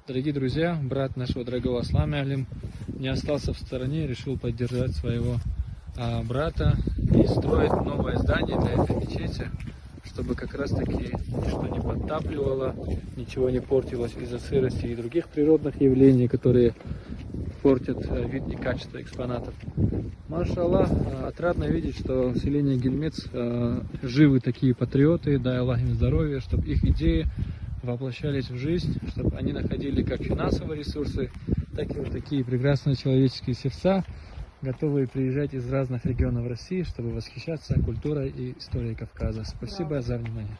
Дорогие друзья, брат нашего дорогого Аслама Алим не остался в стороне, решил поддержать своего брата и строить новое здание для этой мечети, чтобы как раз таки ничто не подтапливало, ничего не портилось из-за сырости и других природных явлений, которые портят вид и качество экспонатов. Машаллах, отрадно видеть, что в селении Гельмец живы такие патриоты, дай Аллах им здоровья, чтобы их идеи воплощались в жизнь, чтобы они находили как финансовые ресурсы, так и вот такие прекрасные человеческие сердца, готовые приезжать из разных регионов России, чтобы восхищаться культурой и историей Кавказа. Спасибо за внимание.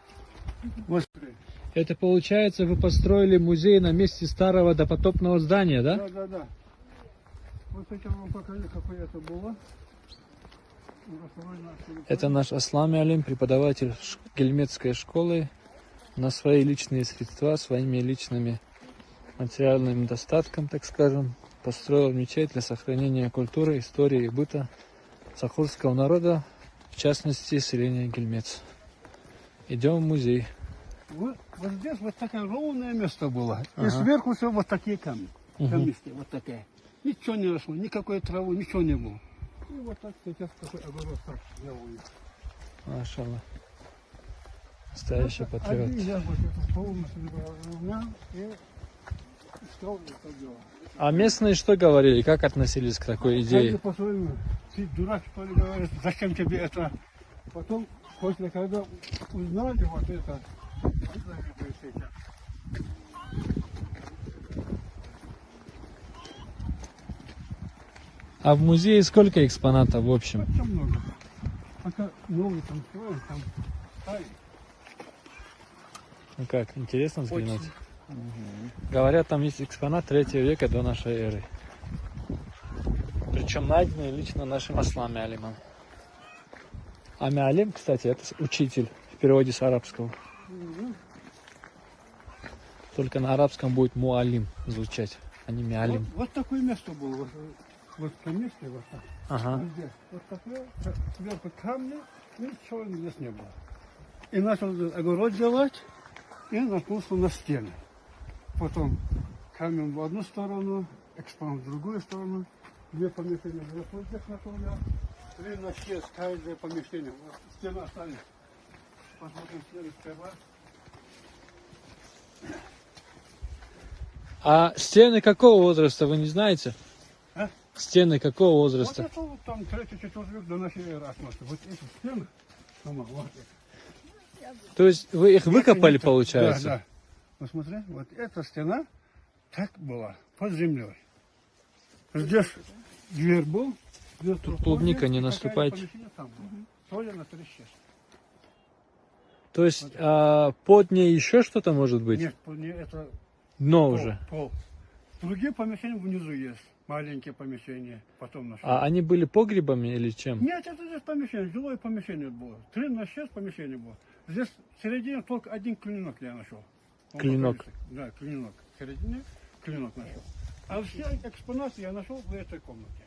Это получается, вы построили музей на месте старого допотопного здания, да? Да, да. Вот это вам покажу, какое это было. Это наш Аслам Алим, преподаватель Гельмецкой школы. На свои личные средства, своими личными материальным достатком, так скажем, построил мечеть для сохранения культуры, истории и быта сахурского народа, в частности, селения Гельмец. Идем в музей. Вот здесь вот такое ровное место было. И сверху все вот такие камни. Камнистые, вот такие. Ничего не росло, никакой травы, ничего не было. И вот так сейчас такой огород так делаю. Машаллах. Настоящий патриот. Я вот это полностью равнял и стал это дело. А местные что говорили? Как относились к такой идее? По-своему, ты дурак, что ли, говорит, зачем тебе это? Потом, после когда узнали вот это, А в музее сколько экспонатов в общем? очень много. Пока новый там строим, там ставим. Ну как, интересно взглянуть? Говорят, там есть экспонат 3 века до нашей эры. Причем найденный лично нашим Аслам Алимом. Ами Алим, кстати, это учитель в переводе с арабского. Только на арабском будет Муалим звучать, а не Миалим. Вот такое место было. Вот по месте вот так. Ага. Вот здесь. Вот такое, сверху камни, ничего здесь не было. И начал огород делать, и наткнулся на стены. Потом камень в одну сторону, экспонат в другую сторону. 2 помещения. Вот здесь нашел я. 3 на 6, каждое помещение. Вот стена остались. Посмотрим стены сперва. А стены какого возраста, вы не знаете? А? Стены какого Вот возраста? это вот там 3-4 век до нашей эры относится. Вот эти стены. Вот это. То есть вы их выкопали, получается? Да, да. Посмотри, вот эта стена так была, под землей. Здесь дверь был. Тут клубника, не наступайте. Соля на 36. То есть под ней еще что-то может быть? Нет, это Дно пол, уже. пол. Другие помещения внизу есть. Маленькие помещения. Потом нашли. А они были погребами или чем? Нет, это здесь помещение, жилое помещение было. 3 на 6 помещений было. Здесь в середине только один клинок я нашел. Он Клинок? покажется. Да, клинок. В середине клинок нашел. А все экспонаты я нашел в этой комнате.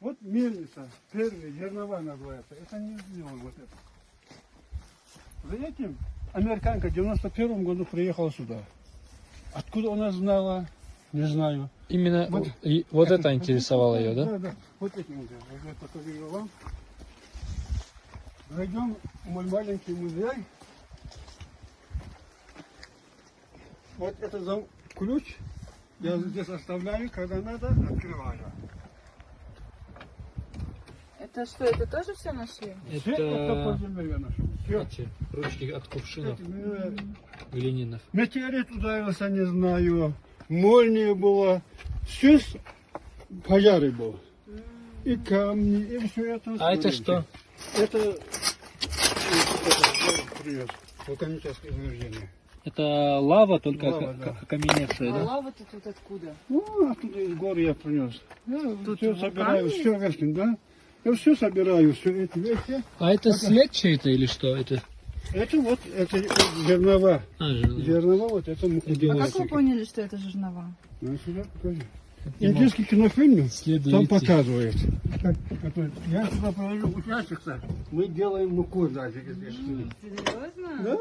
Вот мельница, первая, зерновая называется. Это не сделано вот это. За этим американка в 91 году приехала сюда. Откуда она знала, не знаю. Именно вот это интересовало ее, да? Да, да. Вот этим вот я покажу вам. Зайдем в мой маленький музей. Вот это ключ. Я здесь оставляю, когда надо, открываю. Это что, это тоже все нашли? Все это под землей я нашел. Все. Эти ручки от кувшинов Эти, глиняных. метеорит ударился, не знаю. Молния была. Все пожары было. И камни, и все это. А это что? Это привет. Вулканическое извержение. Это лава, только Лава, да. окаменевшая, А да? лава-то тут откуда? Ну, оттуда из гор я принес. Я Тут все вулкан собираю, есть? все верхним, да? Я все собираю, все эти вещи. А это след чей-то или что? Это Это вот, это жернова. жернова. Жернова, вот это муку А делают. как вы поняли, что это жернова? Ну, сюда покажи. Индийский кинофильм Следует там идти. показывает. Я сюда провожу участница, мы делаем муку даже здесь. Серьезно? Да,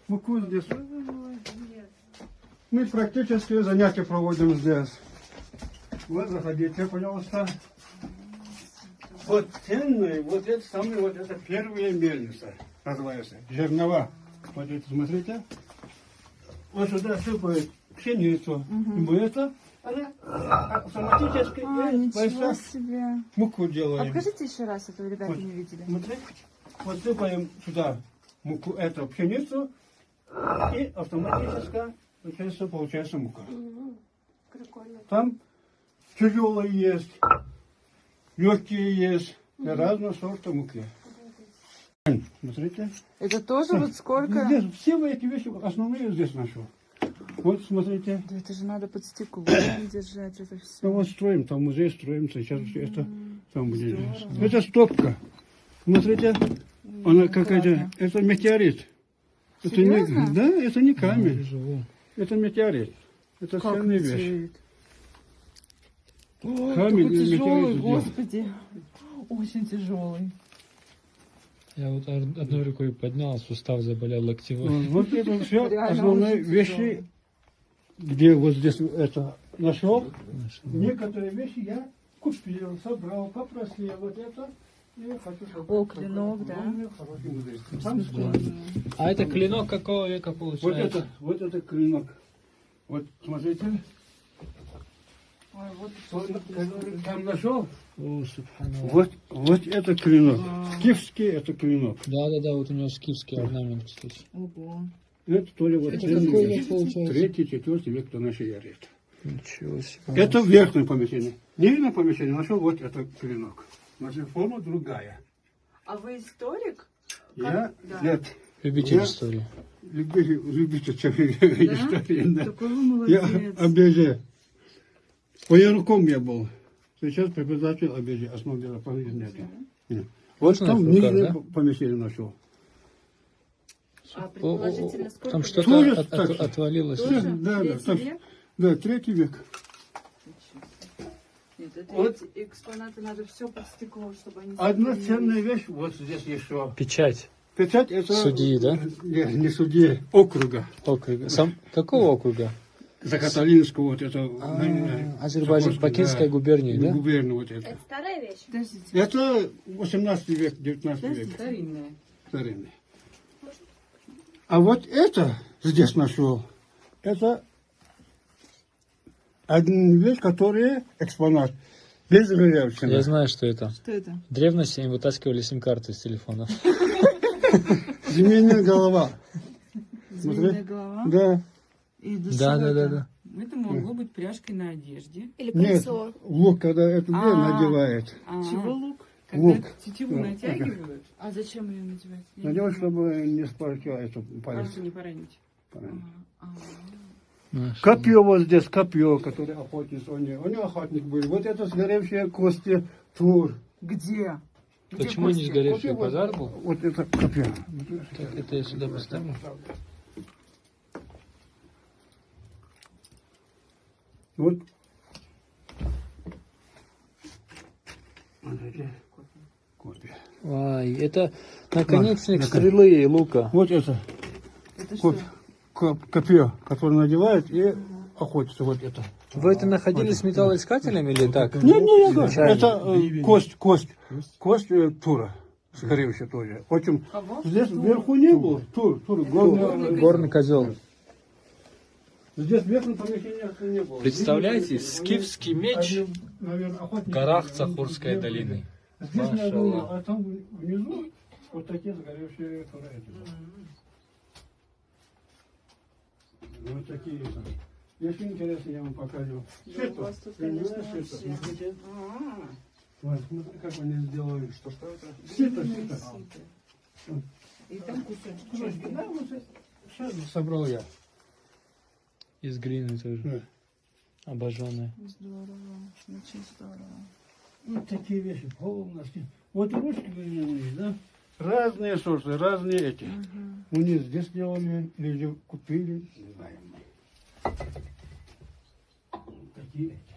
муку здесь. Мы практически занятия проводим здесь. Вот, заходите, пожалуйста. Вот ценные, вот это самые, вот это первая мельница, называется, жернова. Вот это, смотрите. Вот сюда сыпают пшеницу. И это, она автоматически Ничего себе. муку А делаем. покажите еще раз, это ребята Вот. не видели. Смотри, вот сыпаем сюда муку, эту пшеницу, и автоматически получается мука. Прикольно. Там тяжелые есть, легкие есть, разного сорта муки. Смотрите. Это тоже вот сколько? Здесь все эти вещи основные здесь нашел. Вот смотрите. Да это же надо под стеклом держать это все. Ну вот строим, там музей строим, сейчас все это там будет. Это стопка. Смотрите, она какая-то, это метеорит. Это не, Серьезно? да, это не камень, Живу. это метеорит. Это Как ценная вещь. метеорит? Ой, Камень такой или тяжелый, метеорит сделан. господи. Очень тяжелый. Я вот одной рукой поднял, сустав заболел локтевой. Вот это все Реально основные очень вещи, тяжелый. где вот здесь это нашел. Некоторые вещи я купил, собрал, попросил вот это. И хочу, чтобы О, клинок, да? хороший музей. Там сколько? А это клинок какого века получается? Вот это клинок. Вот смотрите. Ой, вот Вот, там нашел. О, субханаллах. Вот это клинок. Скифский это клинок. Да, вот у него скифский орнамент, кстати. Ого. Это тоже вот Это ценный какой вещь. век получается? 3-4 век до нашей эры. Ничего себе. Это верхнее помещение. Нижнее помещение нашел вот это клинок. Значит, форма другая. А вы историк? Я Да. нет. Любитель Я- истории. Любитель истории, да. Такой вы Я молодец. АБЖ. Военком я был. Сейчас преподаватель АБЖ, основ дела по жизни. Вот Можно там в руках, нижнее да? помещение нашел. А предположительно сколько? Там лет? что-то Тоже от- так. отвалилось. Тоже? Да, да, Третий так. век? Да, 3 век. Нет, это Вот. эти экспонаты надо все под стекло, чтобы они... Одна сохранились. ценная вещь, вот здесь еще. Печать Печать это... Судьи, да? Не судьи, округа. округа. Какого округа? Закаталинского вот это. Азербайджан, Бакинская губерния, да? Губерния вот это. Это старая вещь? Подождите. Это 18 век, 19 век. Старинная. Старинный. А вот это здесь нашел. Это один вещь, который экспонат. Без ржавчины. Я знаю, что это. Что это? В древности им вытаскивали сим-карты из телефона. Змеиная голова. Змеиная Смотри. голова? Да. И Да. Это могло быть пряжкой на одежде. Или Нет, кольцо? лук, когда эту дверь А. надевает. Чего лук? Когда Лук. тетиву Да. натягивают, А зачем ее надевать? Я не Надевать, знаю. чтобы не спортила эту палец. пальцы не поранить. Знаешь, Копье вот здесь, копье, которое охотник, у него охотник был. Вот это сгоревшие кости тур. Где? Где Почему не кости? сгоревший Копье пожар был? Вот это копье. Так, это я сюда поставлю. Вот. Смотрите. Копье. Ай, это наконечник Да, стрелы и лука. Вот это Это что? копье, которое надевают и охотится. Вот это. Вы это находили с металлоискателем или так? Не, я говорю, Случайно? это кость тура. Сгоревшая тоже. Очень. Здесь вверху не было. Тур, горный. Горный козел. Здесь в верхнем помещении не было. Представляете, скифский меч Один, наверное, в охотники- горах Цахурской долины. Здесь не Машаллах. было, а там внизу вот такие сгоревшие туры. Вот такие. Если интересно, я вам покажу. Да, у вас тут, конечно, вообще. Смотрите. Вот, смотри, как они сделали. Что это? Сито. И там кусочек. Да, вот все собрал я. Из глины тоже. Да. Обожженная. Здорово. Очень здорово. Вот такие вещи полностью. Вот ручки глиняные, да? Разные сорты, разные эти. У них здесь делали или купили, не знаем. Такие эти.